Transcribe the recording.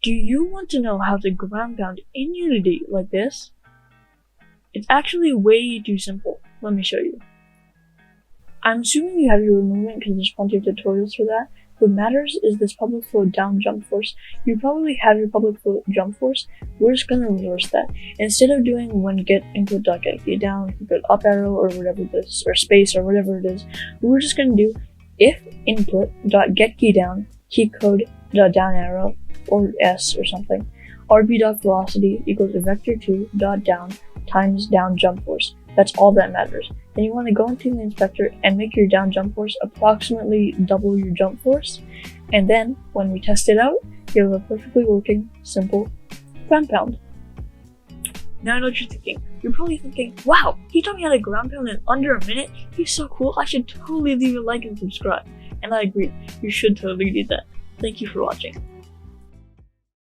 Do you want to know how to ground pound in Unity like this? It's actually way too simple. Let me show you. I'm assuming you have your movement because there's plenty of tutorials for that. What matters is this public float down jump force. You probably have your public float jump force. We're just gonna reverse that. Instead of doing when get input.get key down, put up arrow or whatever this, or space or whatever it is, we're just gonna do if input.get key down, key code down arrow, or s or something, rb.velocity equals vector2.down times down jump force. That's all that matters. Then you want to go into the inspector and make your down jump force approximately double your jump force. And then when we test it out, you have a perfectly working, simple ground pound. Now I know what you're thinking. You're probably thinking, wow, he taught me how to ground pound in under a minute. He's so cool. I should totally leave a like and subscribe. And I agree. You should totally do that. Thank you for watching.